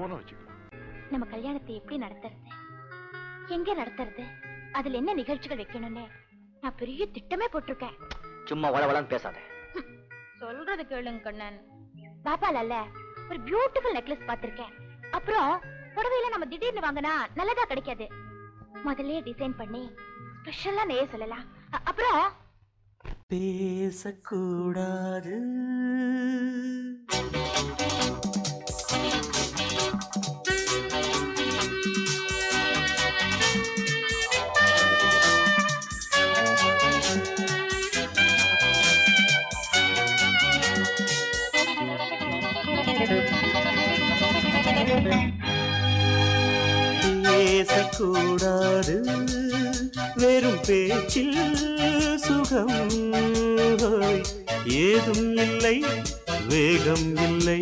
போன வச்சுக்கலாம். நம்ம கல்யாணத்தை எப்படி நடத்துறது, எங்க நடத்துறது, அதுல என்ன நிகழ்ச்சிகள் வைக்கணும்னு நான் பெரிய திட்டமே போட்டிருக்கேன். சும்மா வளவளன்னு பேசாத. சொல்றது கேளுங்க கண்ணன். பாப்பால ஒரு பியூட்டிஃபுல் நெக்லஸ் பாத்திருக்கேன். அப்புறம் புடவையில நம்ம திடீர்னு வாங்கினா நல்லதா கிடைக்காது. முதல்ல டிசைன் பண்ணி ஸ்பெஷலா நெய்ய சொல்லலாம். அப்புறம் பேசக்கூடாது, பேசக்கூடாது, வெறும் பேச்சில் சுகம் ஏதும் இல்லை, வேகம் இல்லை,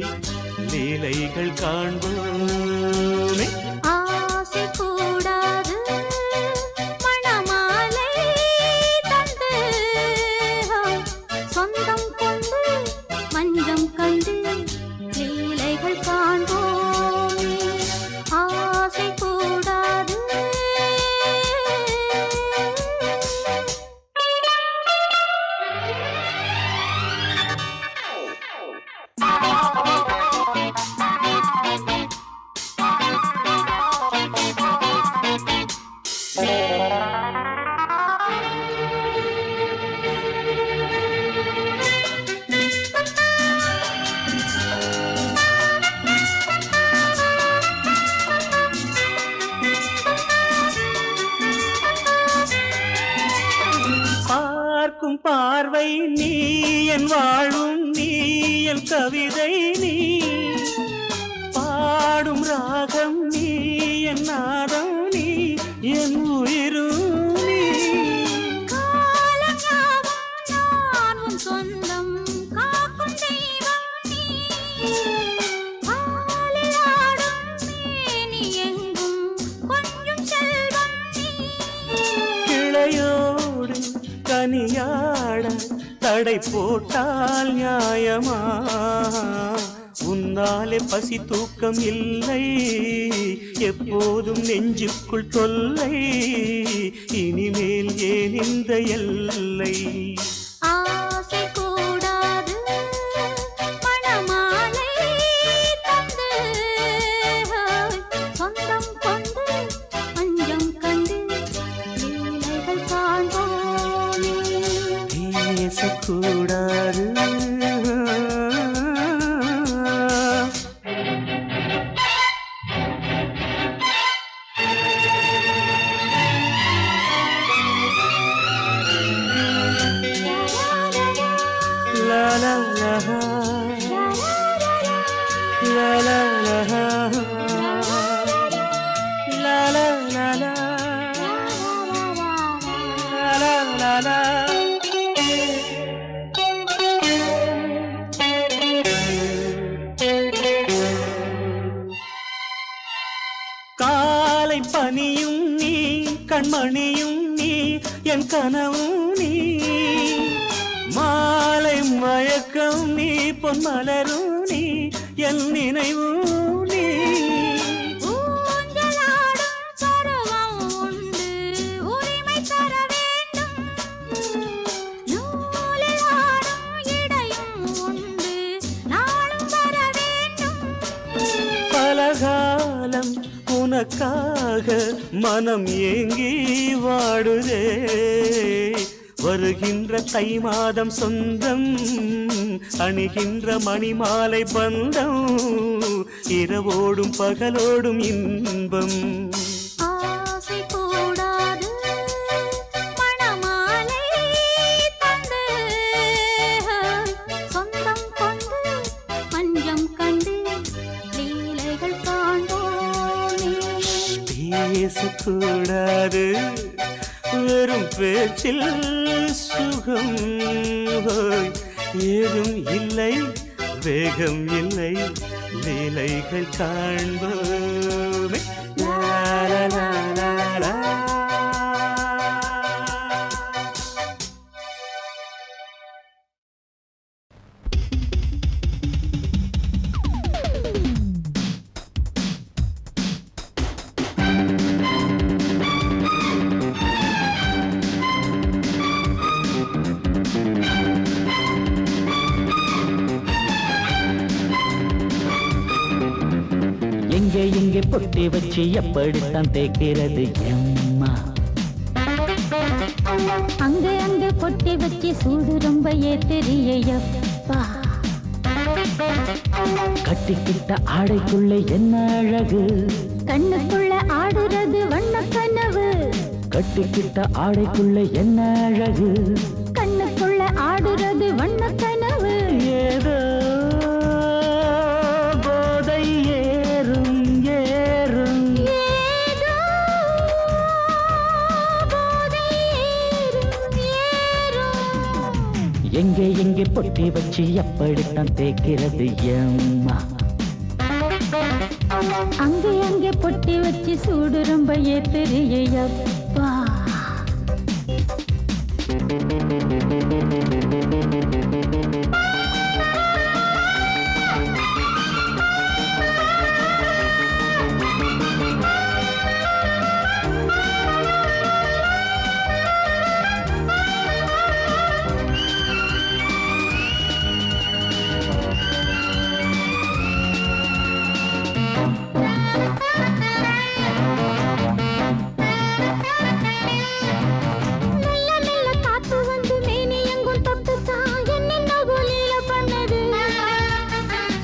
லீலைகள் காண்போமே. ஆசை கூடாது, மணமாலை தந்து சொந்தம் கொண்டு மஞ்சம் கண்டு லீலைகள் காண்போமே. ஆசை கூடாது. பார்க்கும் பார்வை நீ, என் வாழும் நீ, என் கவிதை நீ, பாடும் ராகம் நீ, என் நாதம் நீ, என் உயிரும் நீ. நான் உன் சொந்தம் காக்கும் தெய்வம் நீ. ஆலில் ஆடும் மேனி எங்கும் கொஞ்சம் செல்வம் நீ. கிளையோடு கனியாட தடை போட்டால் நியாயமா? உன்னாலே பசி தூக்கம் இல்லை, எப்போதும் நெஞ்சுக்குள் தொல்லை, இனிமேல் ஏன் இந்த எல்லை? ஆசை கூடாது, மணமாலை தந்து சொந்தம் கொண்டு மஞ்சம் கண்டு லீலைகள் காண்போமே. பேசக்கூடாது, la la la la la la la la la la la la la. காலை பனியும் நீ, கண்மணியும் நீ, என் கனவும் நீ, மாலை மயக்கம் நீ, பொன்மலரும் நீ, என் நினைவும் நீ. ஊஞ்சலாடும் பருவம் உண்டு, உரிமை தர வேண்டும். நூலில் ஆடும் இடையும் உண்டு, நாளும் வர வேண்டும். பலகாலம் உனக்காக மனம் ஏங்கி வாடுதே, வருகின்ற தை மாதம் சொந்தம், அணிகின்ற மணிமாலை பந்தம், இரவோடும் பகலோடும் இன்பம். ஆசை கூடாது, மணமாலை தந்து சொந்தம் கொண்டு மஞ்சம் கண்டு லீலைகள் காண்போமே. பேசக்கூடாது, வெறும் பேச்சில் சுகம் ஏதும் இல்லை, வேகம் இல்லை, லீலைகள் காண்போமே. லா லா லா லா லா. எங்கே பொட்டி வச்சு எப்படித்தான் தேய்க்கிறது எம்மா? அங்க அங்க பொட்டி வச்சு சூடு ரொம்ப ஏத்தெரியப்பா. கட்டிக்கிட்ட ஆடைக்குள்ள என்ன அழகு, கண்ணுக்குள்ள ஆடுறது வண்ண கனவு. கட்டிக்கிட்ட ஆடைக்குள்ள என்ன அழகு, கண்ணுக்குள்ள ஆடுறது வண்ண கனவு. ஏதோ போதை ஏறும் ஏறும், ஏதோ போதை ஏறும் ஏறும். எங்கே எங்கே பொட்டி வச்சு எப்படித்தான் தேய்க்கிறது எம்மா? அங்கே அங்கே பொட்டி வச்சு சூடு ரொம்ப ஏத்தெரியப்பா.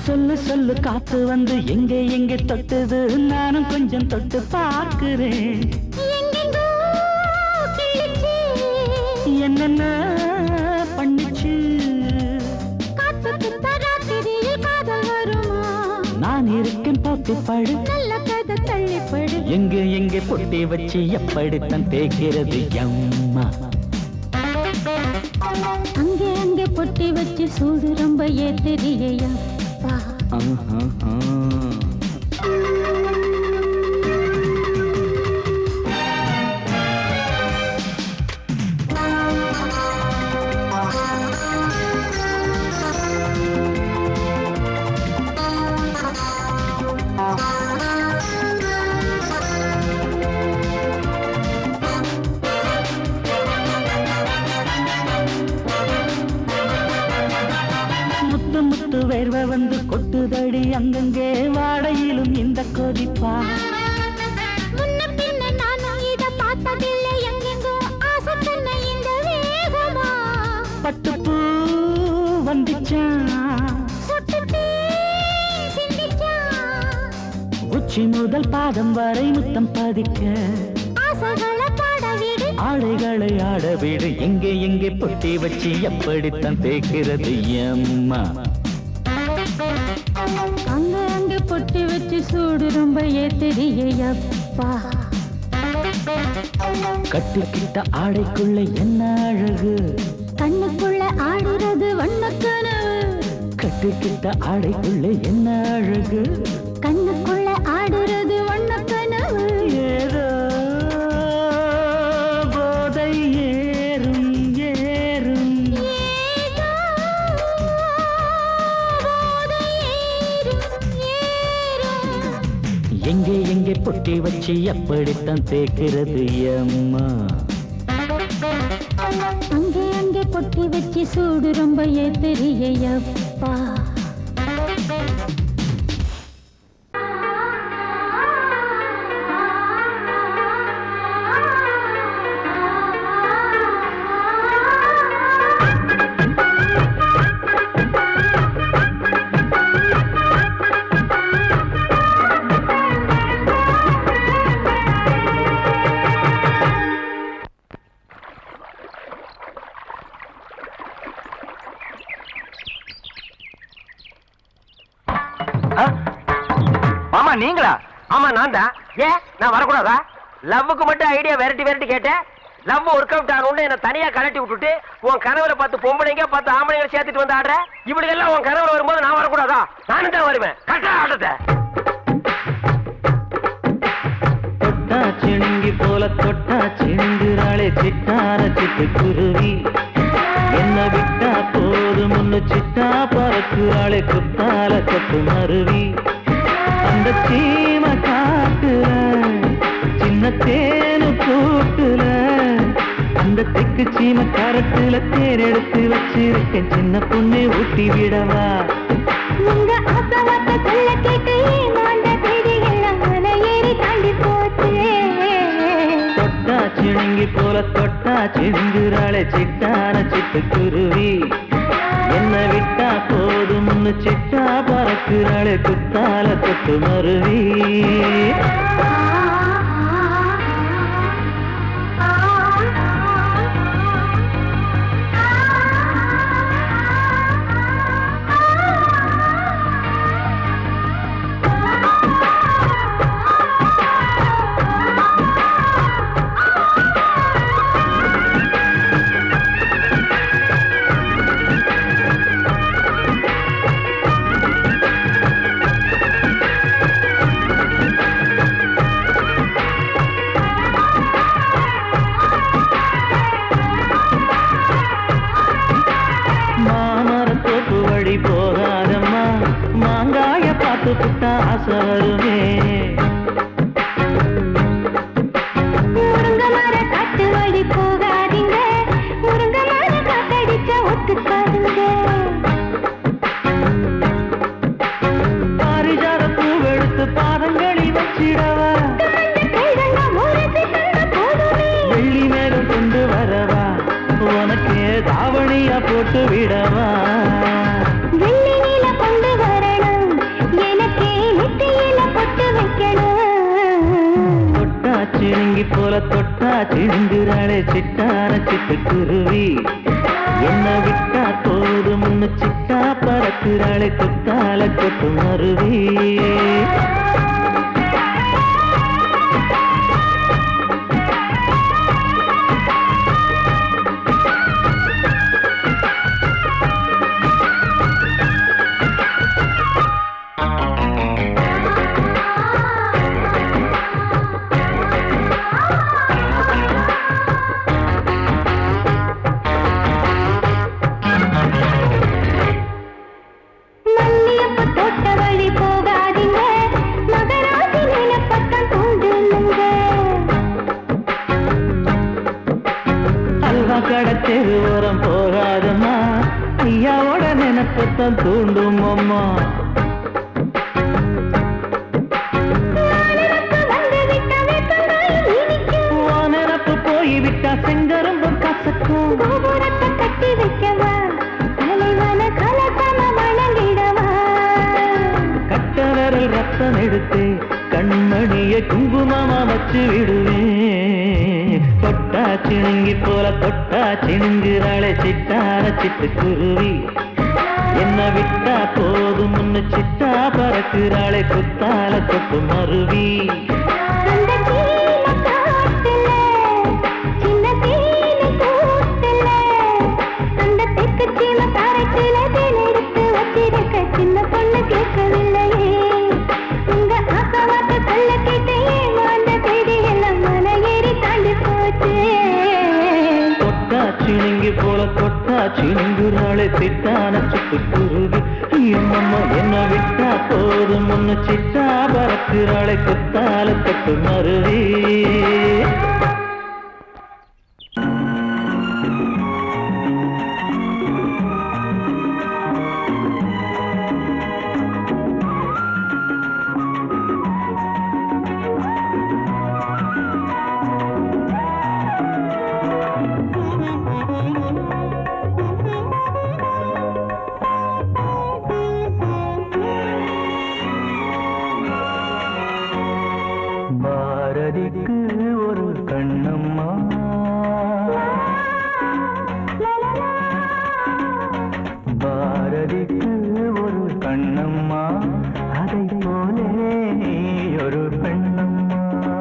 சொல்லு சொல்லு காத்து வந்து எங்கே எங்கே தொட்டுது, நானும் கொஞ்சம் தொட்டு பார்க்கிறேன். என்னென்ன பண்ணிச்சு, நான் இருக்கேன் பார்த்து படு, நல்ல கதை தள்ளிப்படு. எங்கே எங்கே பொட்டி வச்சு எப்படித்தான் தேய்க்கிறது எம்மா? அங்கே அங்கே பொட்டி வச்சு சூடு ரொம்ப ஏத்தெரியப்பா. முத்து முத்து வேர்வை வந்து கொட்டுதடி அங்கங்கே, வாடையிலும் இந்த கொதிப்பா. முன்ன பின்ன நானும் இத பார்த்ததில்லை, எங்கெங்கோ ஆசை தன்னை இந்த வேகமா. பட்டுப்பூ வந்துச்சா, சுட்டுட்டே சிந்திச்சா. உச்சி முதல் பாதம் வரை முத்தம் பதிக்க, ஆசைகளை பாட விடு, ஆடைகளை ஆட விடு. எங்கே எங்கே பொட்டி வச்சு எப்படித்தான் தேய்க்கிறது எம்மா? அங்க அங்க பொட்டி வச்சு சூடு ரொம்ப ஏத்தெரியப்பா. கட்டிக்கிட்ட ஆடைக்குள்ள என்ன அழகு, கண்ணுக்குள்ள ஆடுறது வண்ண கனவு. கட்டிக்கிட்ட ஆடைக்குள்ள என்ன அழகு, கண்ணுக்குள்ள ஆடுறது வண்ண கனவு. ஏதோ போதை ஏறும் ஏறும், ஏதோ போதை ஏறும் ஏறும். எங்கே எங்கே பொட்டி வச்சு எப்படித்தான் தேய்க்கிறது எம்மா? அங்கே அங்கே பொட்டி வச்சு சூடு ரொம்ப ஏத்தெரியப்பா. மாமா நீங்களா? ஆமா நான் தான். ஏன் நான் வரக்கூடாதா? லவ்வுக்கு மட்டும் ஐடியா வெரைட்டி வெரைட்டி கேட்டேன். லவ் ஒர்க் அவுட் ஆகணும்னு என்ன தனியா கலட்டி விட்டுட்டு உன் கனவுல 10 பொம்பளைங்க 10 ஆம்பளைங்களை சேர்த்துட்டு வந்து ஆடுற. இப்படி எல்லாம் உன் கனவுல வரும்போது நான் வரக்கூடாதா? நானும் தான் வருவேன். கரெக்டா ஆடுறத தொட்டா சிணுங்கி போல தொட்டா சிணுங்குறாளே சிட்டார சிட்டுக்குருவி, என்ன விட்டா போதும் முன்னு சிட்டா பறக்குறாளே குத்தால கொத்து மருவி. அந்த சீம காட்டுல சின்ன தேனு கூட்டுல, அந்த தெக்கு சீம கரட்டுல தேர் எடுத்து வச்சிருக்கேன் சின்ன பொண்ணு ஊட்டி விடவா. உங்க ஆசவாக்க சொல்ல கேட்டு ஏமாண்ட செய்தி எல்லாம் சிணுங்கி போல தொட்டா சிந்துறாளே சிட்டான சிட்டுக்குருவி என்ன விட்டா போதும்னு சிட்டா பறக்குறாளே குத்தால கொத்து மருவி போகாதம்மா மாங்காய பார்த்து புட்டா ஆசை வருமே முருங்க மர காட்டு வழி போகாதீங்க முருங்க மர காத்தடிச்ச ஒத்துக்காதுங்க பாரிஜாத பூவெடுத்து பாதங்களில் வச்சிடவா வெள்ளி மேலும் கொண்டு வரவா உனக்கு தாவணியா போட்டு விடவா வெள்ளி நீல கொண்டு வரணும் எனக்கு நெத்தியில பொட்டு வைக்கணும் தொட்டா சிணுங்கி போல தொட்டா சிணுங்குறாளே சிட்டான சிட்டுக்குருவி என்ன விட்டா போதும்னு சிட்டா பறக்குறாளே குத்தால கொத்து மருவி கடத்தெரு ஓரம் போகாதம்மா ஐயாவோட நினைப்பத்தான் தூண்டும் அம்மா நினப்பு போய்விட்டா செங்கரும்பு கசக்கும் கட்டி வைக்கவா தலைவன கலத்தம வணங்கிடவா கட்ட விரல் ரத்தம் எடுத்து கண்மணிய குங்குமமா வச்சு விடுவேன் தொட்டா சிணுங்கி போல தொட்டா சிணுங்குறாளே சிட்டான சிட்டுக்குருவி என்ன விட்டா போதும்னு சிட்டா பறக்குறாளே குத்தால கொத்து மருவி சின்ன பொண்ணு கேட்கவில்லையே உங்க ஆசவாக்க சொல்ல கேட்டே மாண்ட தேடி எல்லாம் மன ஏறி தாண்டி போச்சு தொட்டா சிணுங்கி போல தொட்டா சிணுங்குறாளே சிட்டான சிட்டுக்குருவி அம்மம்மா என்ன விட்டா போதும் ஒன்னு சிட்டா பறக்குறாளே குத்தால கொத்து மருவி பாரதிக்கு ஒரு கண்ணம்மா பாரதிக்கு ஒரு கண்ணம்மா அதை போலே நீ ஒரு பெண்ணம்மா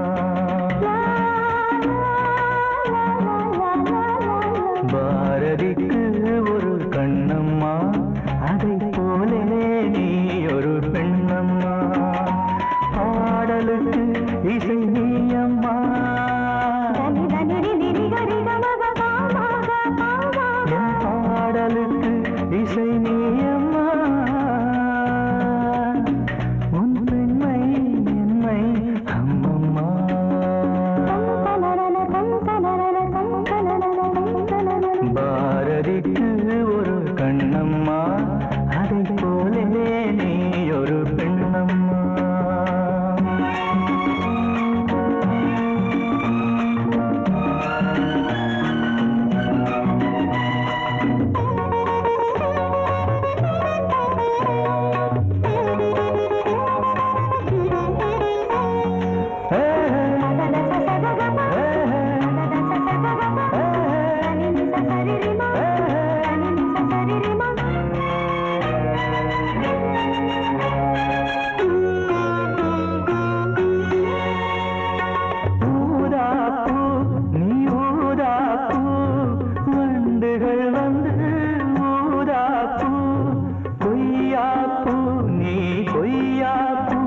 பாரதிக்கு ஒரு கண்ணம்மா அதை போலே நீ ஒரு பெண்ணம்மா பாடலுக்கு இசை நீயம்மா பாடலுக்கு இசை நீயம்மா உன் பெண்மை என்னை அம்மம்மா பாரதிக்கு ஒரு கண்ணம்மா அதை போலே நீ ஒரு பெண்ணம்மா ஊதாப்பூ நீ ஊதாப்பூ வண்டுகள் வந்து ஊதாப்பூ கொய்யாப்பூ நீ கொய்யாப்பூ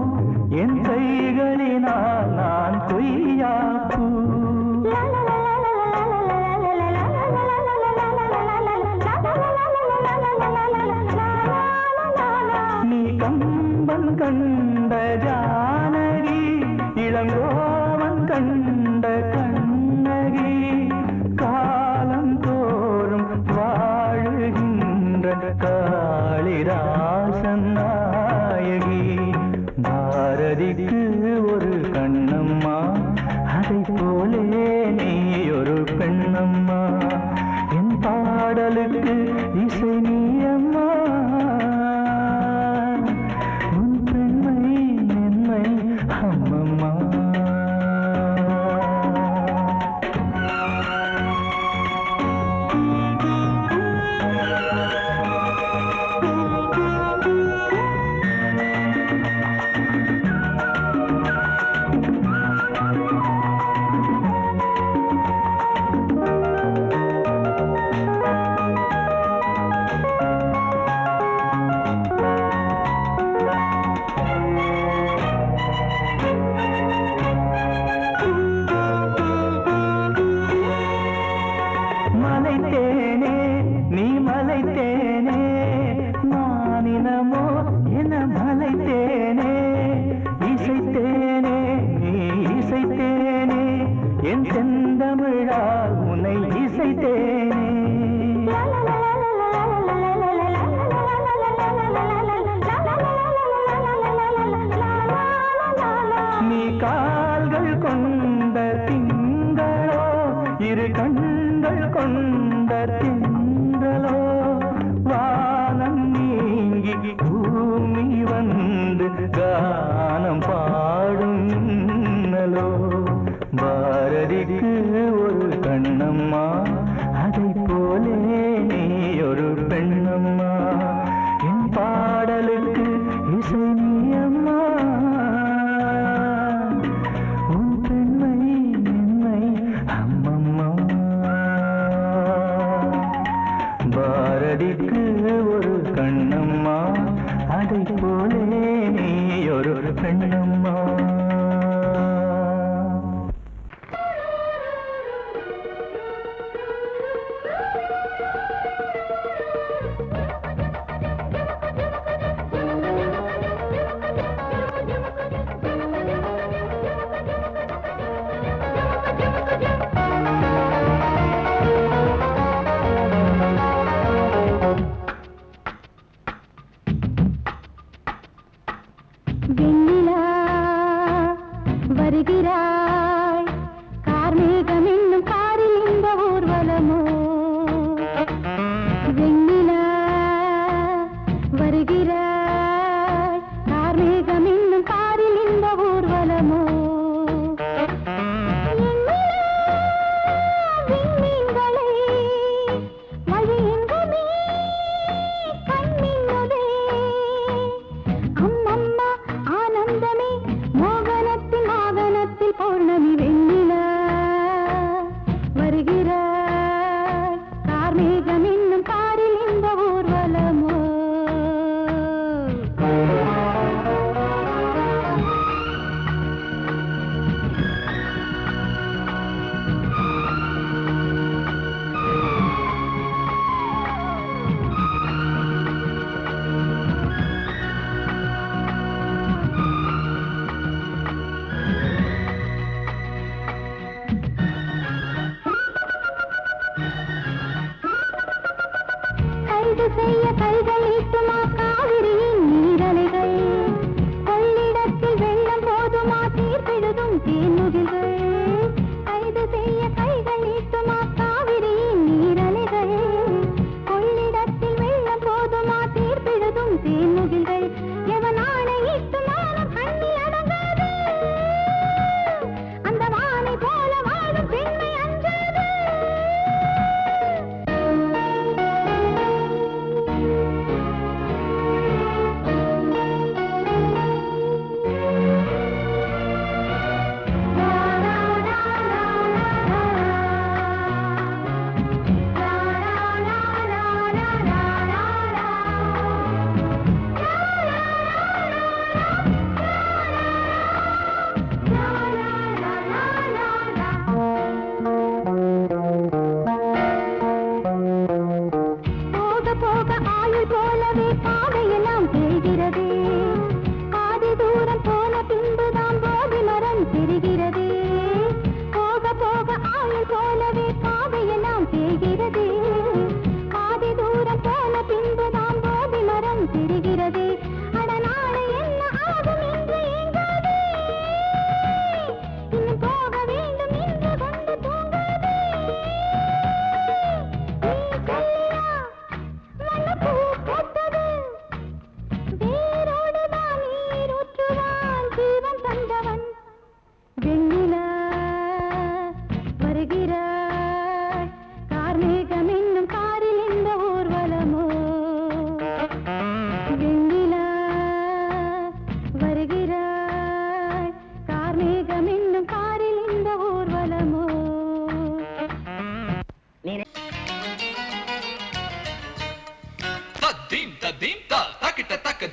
என் கைகளினால் நான் கொய்யாப்பூ நீ கம்பன் கண்ட ஜானகி இளங்கோவன் கண்ட கண்ணகி காலம் தோறும் வாழுகின்ற காளிதாசன் நாயகி பாரதிக்கு ஒரு கண்ணம்மா அதை போலே நீ ஒரு பெண்ணம்மா என் பாடலுக்கு இசை நீ அம்மா உன் பெண்மை மென்மை அம்மம்மா மலைத்தேனே நீ மலைத்தேனே நானினமோ என மலைத்தேனே இசைத்தேனே நீ இசைத்தேனே என் செந்தமிழால் உன்னை இசைத்தேனே நீ கால்கள் கொண்ட திங்களோ இரு கண்கள் கொண்ட திங்களோ வானம் நீங்கி பூமி வந்து கானம் பாடும் மின்னலோ பாரதிக்கு ஒரு கண்ணம்மா அதை போலே நீ ஒரு பெண்ணம்மா என் பாடலுக்கு இசை நீ அம்மா உன் பெண்மை மென்மை அம்மம்மா பாரதிக்கு ஒரு கண்ணம்மா அதை போலே நீ ஒரு பெண்ணம்மா வெண்ணிலா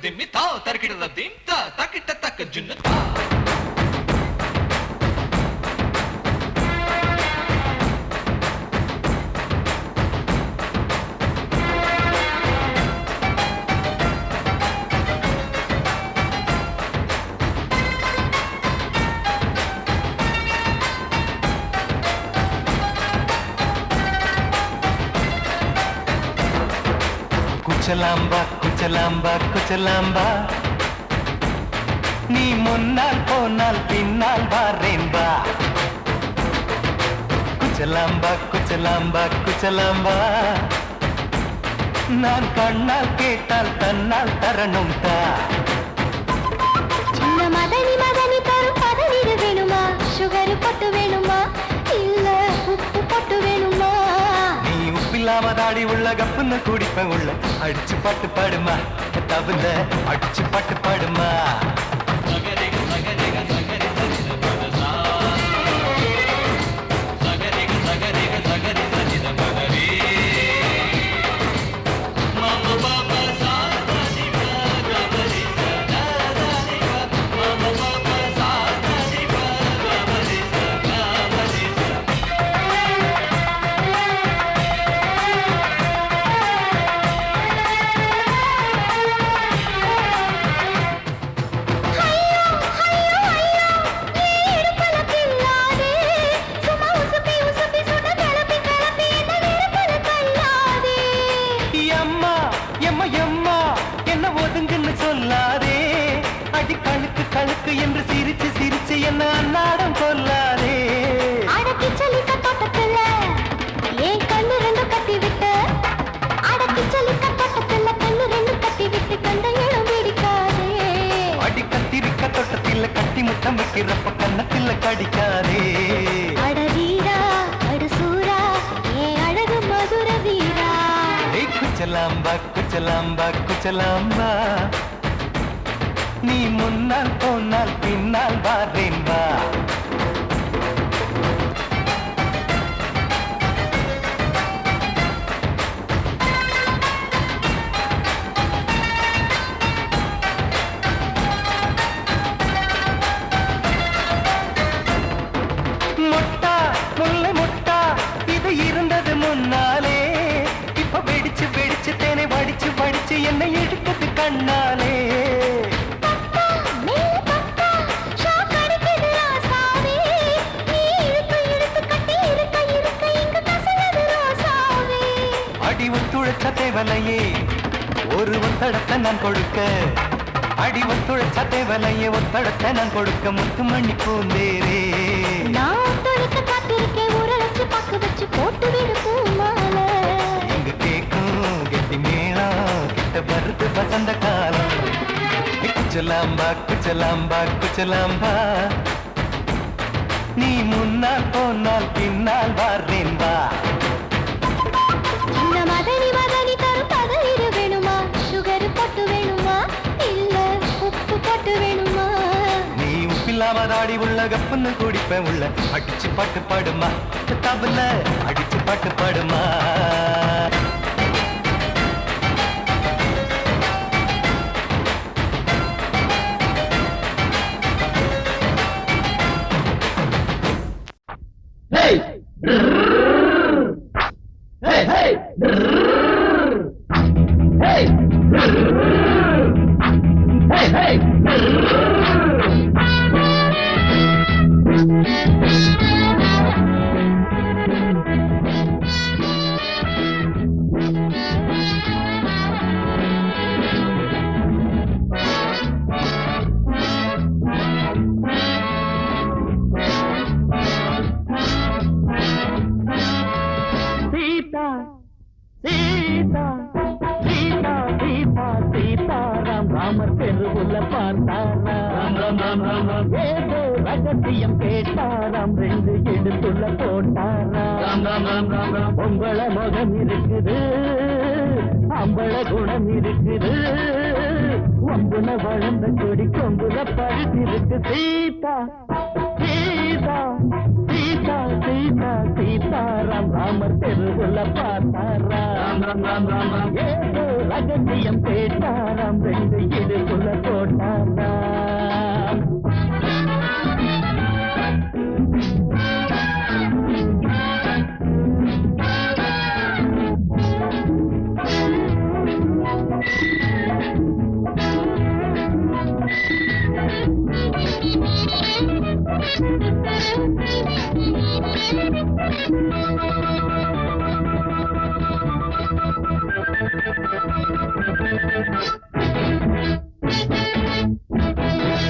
திம்மி தா தர்க்கிட்ட திம் தா தக்கிட்ட தக்க ஜுன்னு தா குச்சலாம்பா குச்சலாம்பா குச்சலாம்பா நீ முன்னால் போனால் பின்னால் வாரேன்பா குச்சலாம்பா குச்சலாம்பா குச்சலாம்பா நான் கண்ணால் கேட்டால் தன்னால் தரணும் தா சின்ன மதனி மதனி தரும் பதநீர் வேணுமா சுகர் பொட்டு வேணுமா இல்ல உப்பு பொட்டு வேணுமா நீ உப்பில்லாம தாடி உள்ள கப்புன்னு குடிப்ப உள்ள அடிச்சு பாட்டு பாடுமா தகுந்த அடிச்சு பாட்டு பாடுமா சொல்லாதே அடி கழுக்கு கழுக்கு என்று சிரிச்சு சிரிச்சு என்ன அன்னாடம் கொல்லாதே அடக்கி சலிக்க தோட்டத்துல ஏன் கண்ணு ரெண்டு கட்டி விட்டு அடக்கி சலிக்க தோட்டத்துல கண்ணு ரெண்டு கட்டி விட்டு கண்ட இடம் பிடிக்காதே அடி கத்திரிக்க தோட்டத்தில் கட்டி முத்தம் வைக்கிறப்ப கண்ணத்தில் கடிக்காதே அட வீரா அடு சூரா ஏன் அழகு மதுர வீரா குச்சலாம்பா குச்சலாம்பா குச்சலாம்பா நீ முன்னால் போனால் பின்னால் வாரேன்பா மொட்டா முல்லை மொட்டா இது இருந்தது முன்னாலே இப்ப வெடிச்சு வெடிச்சு தேனை வடிச்சு வடிச்சு என்னை எடுத்தது கண்ணாலே அடி ஒத்துழைச்ச தேவலையே ஒரு ஒத்தடத்தை நான் கொடுக்க அடி ஒத்துழைச்ச தேவலையே ஒத்தடத்தை நான் கொடுக்க முத்துமணி பூந்தேரே நான் தொழிக்க காத்திருக்கேன் உரளைச்சு பக்கு வச்சு போட்டு விடு பூமால எங்க கேக்கும் கெட்டி மேளம் கிட்ட வருது வசந்த காலம் குச்சலாம்பா குச்சலாம்பா குச்சலாம்பா நீ முன்னால் போனால் பின்னால் வாரேன்பா சின்ன மதனி மதனி தரும் பதநீர் வேணுமா சுகர் பொட்டு வேணுமா இல்ல உப்பு பொட்டு வேணுமா நீ உப்பில்லாம தாடி உள்ள கப்புன்னு குடிப்ப உள்ள அடிச்சு பாட்டு பாடுமா தபல அடிச்சு பாட்டு பாடுமா ரகசியம் கேட்டாராம் ரெண்டு எடுத்துள்ள போட்டாராம் பொங்கல முகம் இருக்குது அம்பள குணம் இருக்குது ஒம்புல வளர்ந்த கொடி கொங்குல பழுத்திருக்கு சீதா சீதா சீதா சீதா சீதா சீதாராம் ராமர் தெருவுல பார்த்தாராம் ஏதோ ரகசியம் கேட்டாராம் ரெண்டு இடுக்குள்ள போட்டாராம்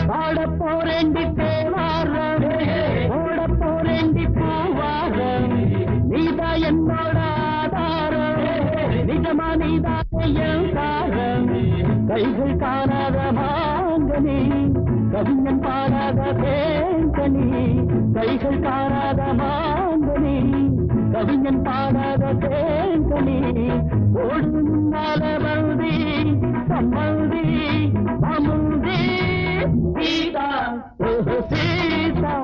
பாட போரேண்டி தேவாரம் ஓட போரேண்டி பூவாரம் நீதா என்னோட ஆதாரம் நிஜமா நீதா என் தாரம் கைகள் காணாத மாங்கனி கவிஞன் பாடாத தேங்கனி கைகள் காணாத மாங்கனி கவிஞன் பாடாத தேங்கனி ஓடும் நாளவந்தி சம்மந்தி அமுந்தி சீதா சீதா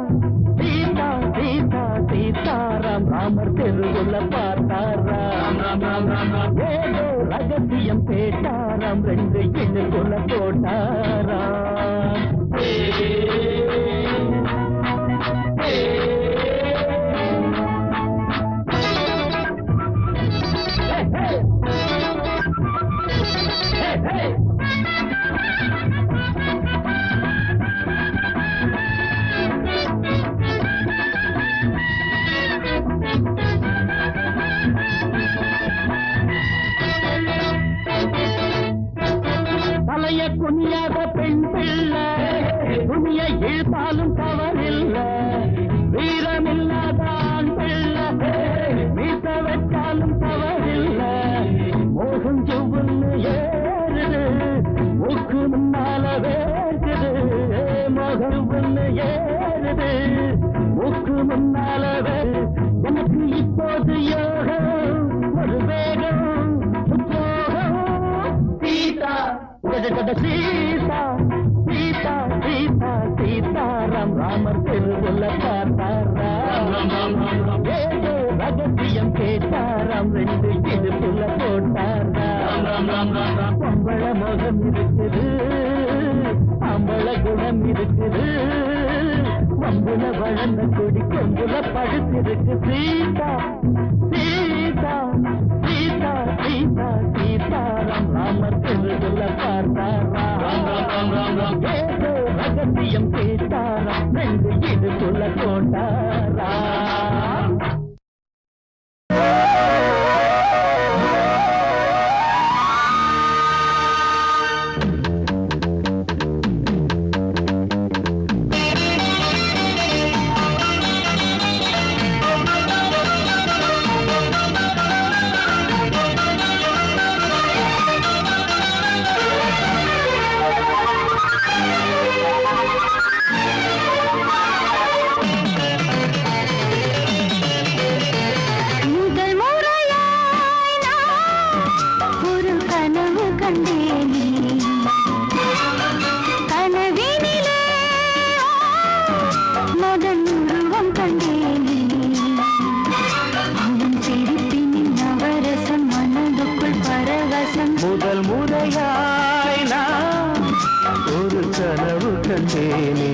சீதா சீதா சீதாராம் ராமர் தெருவுல பார்த்தாராம் ஏதோ ரகசியம் கேட்டாராம் ரெண்டு இடுக்குள்ள போட்டாராம் தலைய குனியாத பெண் பிள்ளை துணிய இழுத்தாலும் தவறில்ல வீரமில்லாத ஆண் பிள்ளை மீச வச்சாலும் தவறில்ல மோகம் செவ்வுன்னு ஏறுது மூக்கு முன்னால வேர்க்குது மோகம் ஒண்ணு ஏறுது மூக்கு முன்னால எனக்கு இப்போது யோகம் ஒரு வேகம் உத்யோகம் சீதா சீதா சீதா சீதா சீதாராம் ராமர் தெருவுல பார்த்தாராம் ஏதோ ரகசியம் கேட்டாராம் ரெண்டு இடுப்புல போட்டாராம் பொம்பள முகம் இருக்குது அம்பள குணம் இருக்குது வம்புல வளர்ந்த கொடி கொம்புல படுத்திருக்கு சீதா சீதா சீதா சீதா சீதாராம் ராமர் தெருவுல பார்த்தாராம் ஏதோ ரகசியம் கேட்டாராம் ரெண்டு இடுக்குள்ள போட்டாராம் முதல் முறையாய் நான் ஒரு கனவு கண்டேனே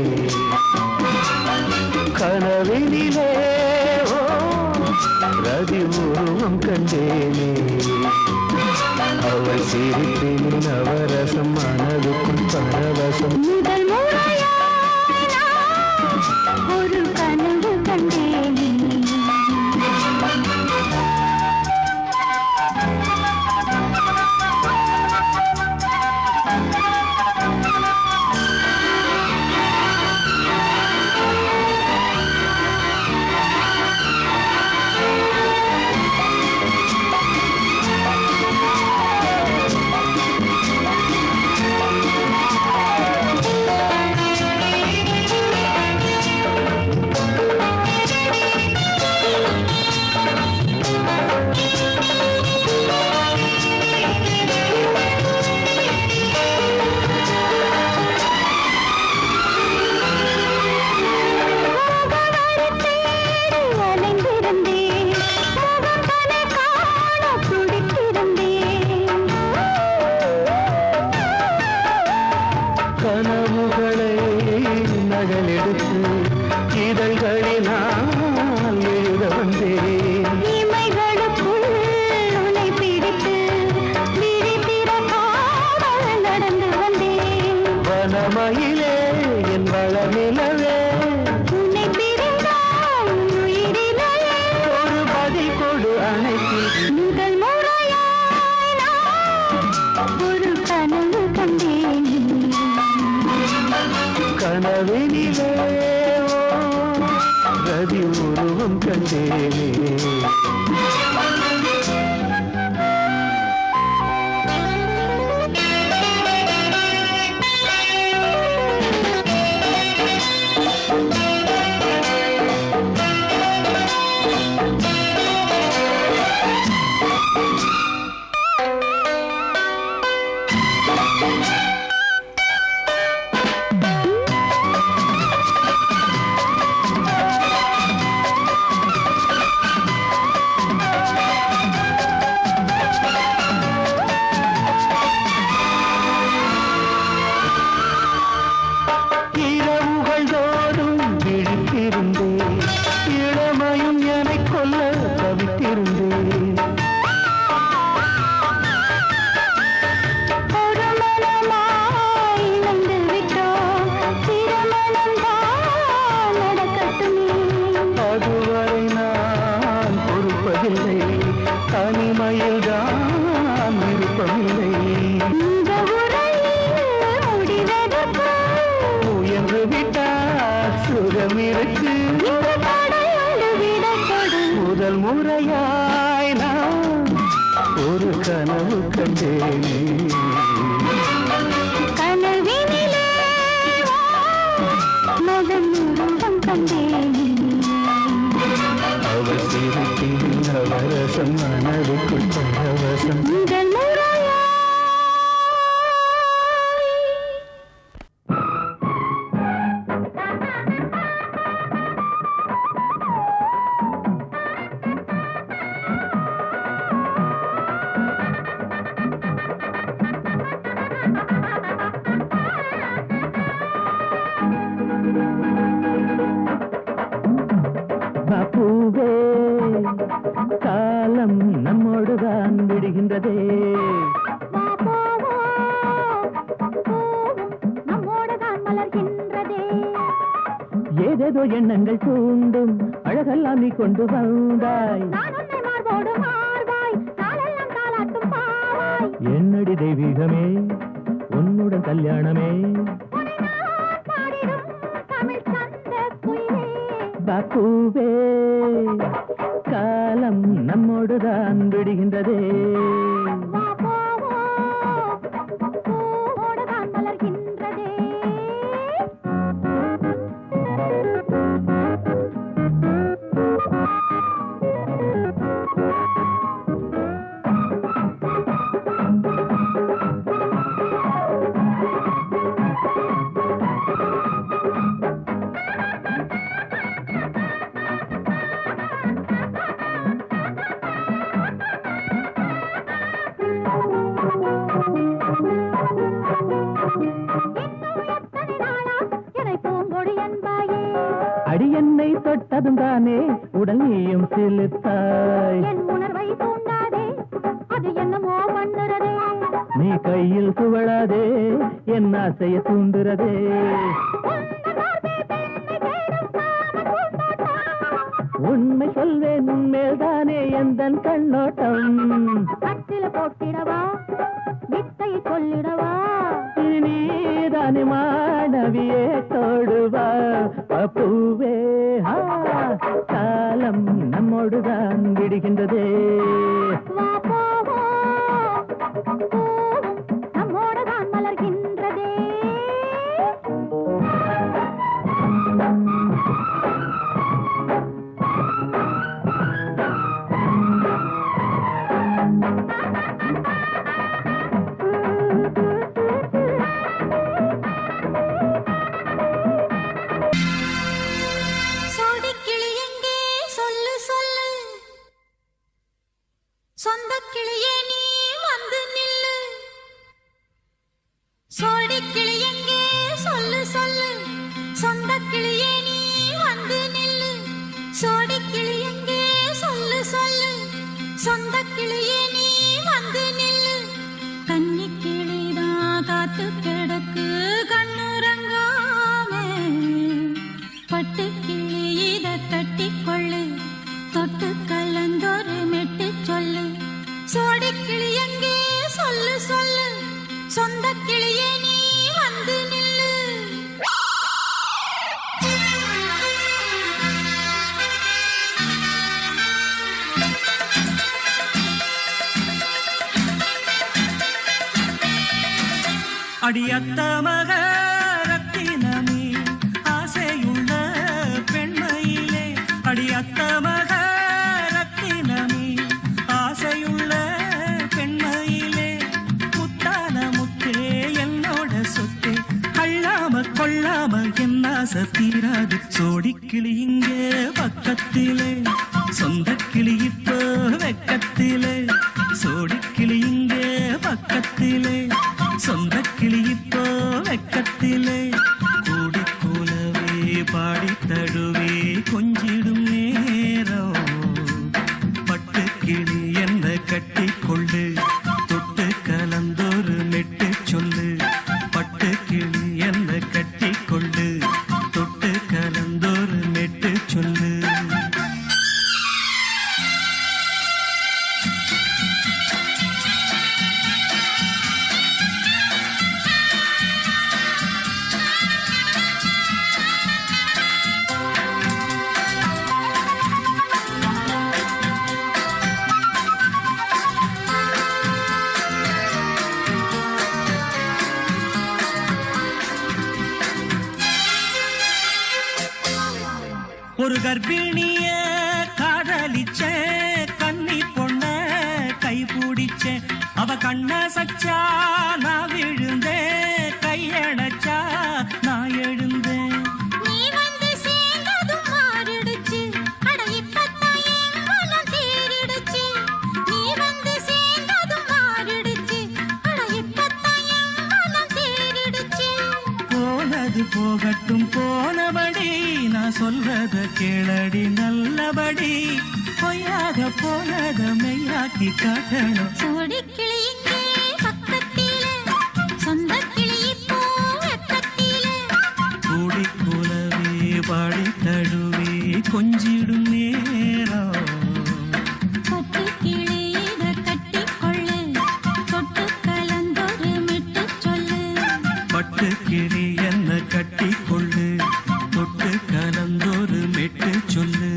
கனவினிலே ரதி உருவம் கண்டேனே அவள் சிரிப்பின் நவரசம் மனதுக்குள் பரவசம் முதல் முறையாய் நான் ஒரு கனவு கண்டேனே இளமையிலே என் வளநிலவே உன்னை பிரிந்தால் உயிரிலே ஒரு பதில் கொடு அணைத்தில் முதல் முறையாய் நான் ஒரு கனவு கண்டேன் கனவினிலே ரதி உருவம் கண்டேனே இளமையும் என்னை கொல்ல தவித்திருந்தேன் ஒரு மனமாய் இணைந்து விட்டோம் திருமணம் தான் நடக்கட்டுமே அதுவரை நான் பொறுப்பதில்லை தனிமையில் தான் விருப்பமில்லை இந்த உரையில் முடிவதற்கு முயன்று விட்டால் சுகம் இருக்கு இந்த தடையோடு விடப்படு முதல் முறையாய் நான் ஒரு கனவு கண்டேனே கனவினிலே மகன் உருவம் கண்டேன் அவள் சிரிப்பின் நவரசம் மனதுக்குள் பரவசம் முதல் முறையாய் பூவே காலம் நம்மோடுதான் விடுகின்றதே வா போவோம் நம்மோடுதான் மலர்கின்றதே ஏதேதோ எண்ணங்கள் தூண்டும் அழகெல்லாம் நீ கொண்டு வந்தாய் நான் உன்னை மார்போடு மார்பாய் நாளெல்லாம் தாலாட்டும் பாவாய் என்னடி தெய்வீகமே உன்னுடன் கல்யாணமே உன்னை நான் பாடிடும் தமிழ் சந்த குயிலே பூவே காலம் நம்மோடுதான் விடுகின்றதே வா போவோம் பூவோடுதான் மலர்கின்றதே அடி என்னை தொட்டதும் தானே உடல் நீயும் சிலிர்த்தாய் என் உணர்வை தூண்டாதே அது என்னமோ பண்ணுறதே நீ கையில் துவளாதே என் ஆசையை தூண்டுறதே உண்மை சொல்வேன் மேல்தானே எந்தன் கண்ணோட்டம் கட்டில போட்டிடவா வித்தை சொல்லிடவா நீதானே மாணவியே தோடுவா பூவே காலம் நம்மோடுதான் விடுகின்றதே வா போவோம் பூவும் நம்மோடுதான் மலர்கின்றதே சோடிக்கிளி எங்கே சொல்லு சொல்லு சொந்த கிளியே நீ வந்து நில்லு சோடிக்கிளி எங்கே சொல்லு சொல்லு சொந்த கிளியே நீ வந்து நில்லு சோடிக்கிளி எங்கே சொல்லு சொல்லு சொந்த கிளியே நீ வந்து நில்லு கன்னி கிளிதான் காத்து கிடக்கு கண்ணுற சோடி கிளி எங்கே சொல்லு சொல்லு சொந்த கிளியே நீ வந்து நில்லு அடியத்த மக ரத்தினமே ஆசையுள்ள பெண்மையிலே அடியத்த மக ரத்தினமே ஆசையுள்ள பெண்மையிலே முத்தான முத்தே என்னோட சொத்தே அள்ளாம கொள்ளாம என்ன தீராது சோடிக்கிளி இங்கே பக்கத்திலே சொந்த கிளி இப்போ வெக்கத்திலே சோடிக்கிளி இங்கே பக்கத்திலே சொந்த கிளி இப்போ வெக்கத்திலே கூடி போலவே பாடி தழுவே கொஞ்சிடும் நேரம் பட்டு கிளி என்ன கட்டி கொண்டு தொட்டு கலந்தொரு நெட்டு சொல்லு பட்டு கிளி என்ன கட்டி கொண்டு தொட்டு கலந்தொரு நெட்டு சொல்லு ஒரு கர்ப்பிணிய காதலிச்ச கண்ணி பொண்ண கை பிடிச்ச அவ கண்ண சச்சா நான் விழுந்தேன் கையடைச்சா நான் எழுந்தேன் நீ வந்து சேர்ந்ததும் மாறிடுச்சு அட இப்பத்தான் என் மனம் தேறிடுச்சு நீ வந்து சேர்ந்ததும் மாறிடுச்சு அட இப்பத்தான் என் மனம் தேறிடுச்சு போனது போகட்டும் போனபடி நான் சொல்றத கேளடி நல்லபடி பொய்யாக போனத மெய்யாக்கி காட்டணும் சோடி கிளி இங்கே பக்கத்திலே சொந்த கிளி இப்போ வெக்கத்திலே கூடி போலவே பாடி தழுவே கொஞ்சிடும் நேரம் பட்டு கிளி இத கட்டிக்கொள்ளு தொட்டு கலந்தொரு மிட்டு சொல்லு பட்டு கிளி என்ன கட்டி கொள்ளு தொட்டு கலந்தொரு மெட்டு சொல்லு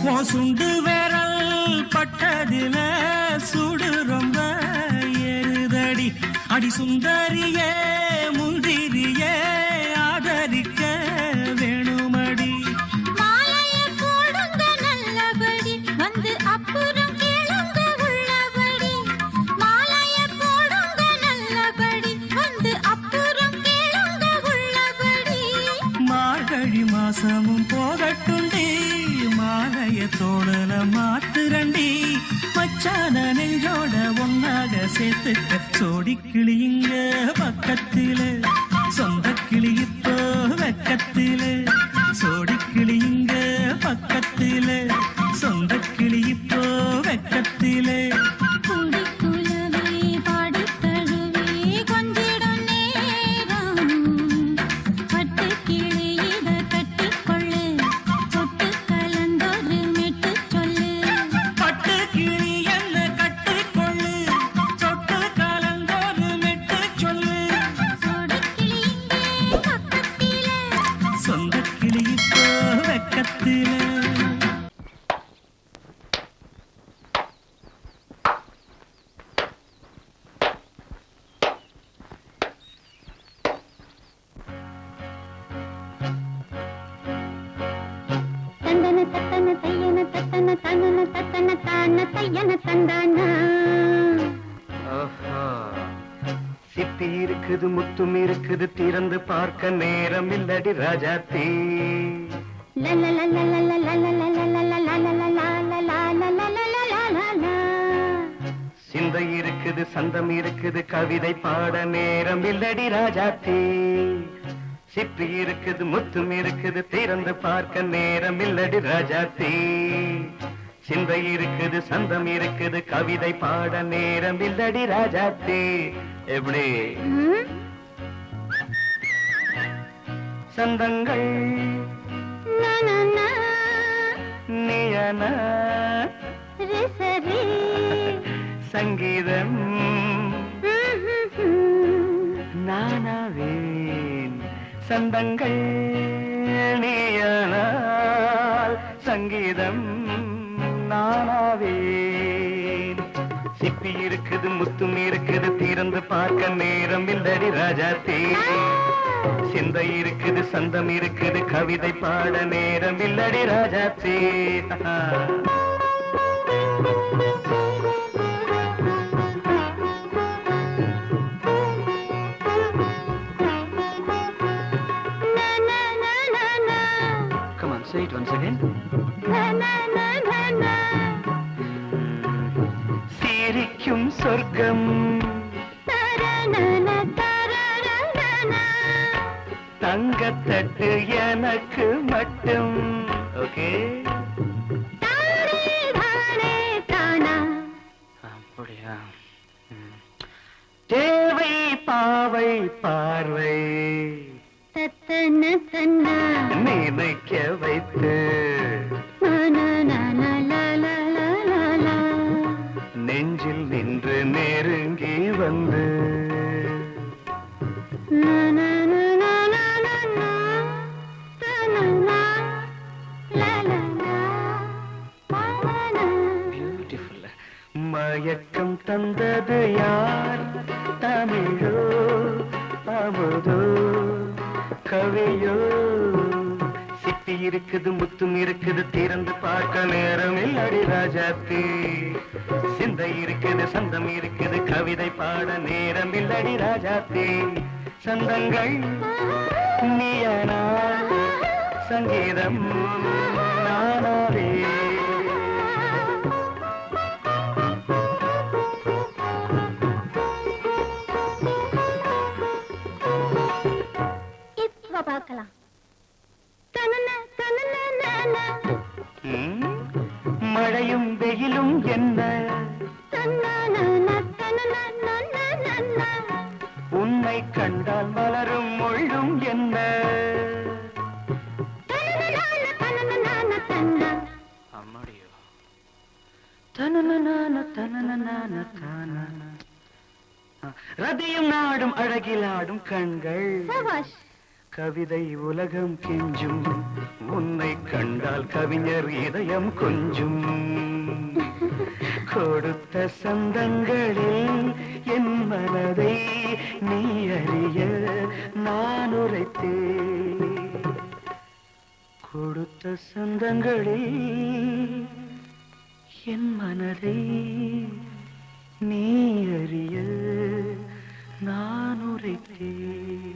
உன் சுண்டு விரல் பட்டதில சுடு ரொம்ப ஏறுதடி அடி சுந்தரியே முந்திரியே ஆதரிக்க வேணுமடி மாலைய போடுங்க நல்லபடி வந்து அப்புறம் கேளுங்க உள்ளபடி மாலைய போடுங்க நல்லபடி வந்து அப்புறம் கேளுங்க உள்ளபடி மார்கழி மாசமும் போகட்டுண்டி மாலைய தோழல மாத்துரண்டி மச்சான நெஞ்சோட ஒன்னாக சேர்த்துக்க சோடி கிளியுங்க பக்கத்திலே சொந்த கிளி இப்போ வெக்கத்திலே சோடி கிளியுங்க பக்கத்திலே சொந்த கிளி இப்போ வெக்கத்திலே கூடி குலவே பாடி தழுவே கொஞ்சிடும் நேரம் பட்டு கிளி இத கட்டிக்கொள்ளு தொட்டு கலந்தொரு மெட்டு சொல்லு பட்டு கிளி என்ன கட்டிக்கொள்ளு தொட்டு கலந்தொரு மெட்டு சொல்லு சோடி கிளி இங்கே பக்கத்திலே சொந்த கிளி இப்போ வெக்கத்திலே தந்தன தத்தன தையன தத்தன தனன தத்தன தான தையன தந்தானா சிப்பி இருக்குது முத்தும் இருக்குது திறந்து பார்க்க நேரம் இல்லடி ராஜாத்தே சிந்தை இருக்குது சந்தம் இருக்குது கவிதை பாட நேரம் இல்லடி ராஜாத்தி சிப்பி இருக்குது முத்தும் இருக்குது திறந்து பார்க்க நேரம் இல்லடி ராஜாத்தி சிந்தை இருக்குது சந்தம் இருக்குது கவிதை பாட நேரம் இல்லடி ராஜாத்தி எப்படி சந்தங்கள் நீயன சங்கீதம் நானாவேன் சந்தங்கள் நீயானால் சங்கீதம் நானாவேன் சிப்பி இருக்குது முத்தும் இருக்குது திறந்து பார்க்க நேரம் இல்லடி ராஜாத்தே சிந்தை இருக்குது சந்தம் இருக்குது கவிதை பாட நேரம் இல்லடி ராஜாத்தே Say it once again. சிரிக்கும் சொர்க்கம் தங்கத்தட்டு எனக்கு மட்டும் ஓகே அப்படியா தேவை பாவை பார்வை நினைக்க வைத்து நெஞ்சில் நின்று நெருங்கி வந்து பியூட்டிஃபுல் மயக்கம் தந்தது யார் தமிழோ அமுதோ கவியோ சிப்பி இருக்குது முத்தும் இருக்குது திறந்து பார்க்க நேரம் இல்லடி ராஜாத்தி சிந்தை இருக்குது சந்தம் இருக்குது கவிதை பாட நேரம் இல்லடி ராஜாத்தி சந்தங்கள் நீயனா சங்கீதம் நானாவே பார்க்கலாம் மழையும் வெயிலும் என்ன உன்னை கண்டால் மலரும் மொழியும் என்ன அம்மாடியோ ரதியும் நாடும் அழகிலாடும் கண்கள் கவிதை உலகம் கெஞ்சும் உன்னை கண்டால் கவிஞர் இதயம் கொஞ்சும் கொடுத்த சந்தங்களில் என் மனதை நீ அறிய நான் உரைத்தேன் கொடுத்த சந்தங்களில் என் மனதை நீ அறிய நான் உரைத்தேன்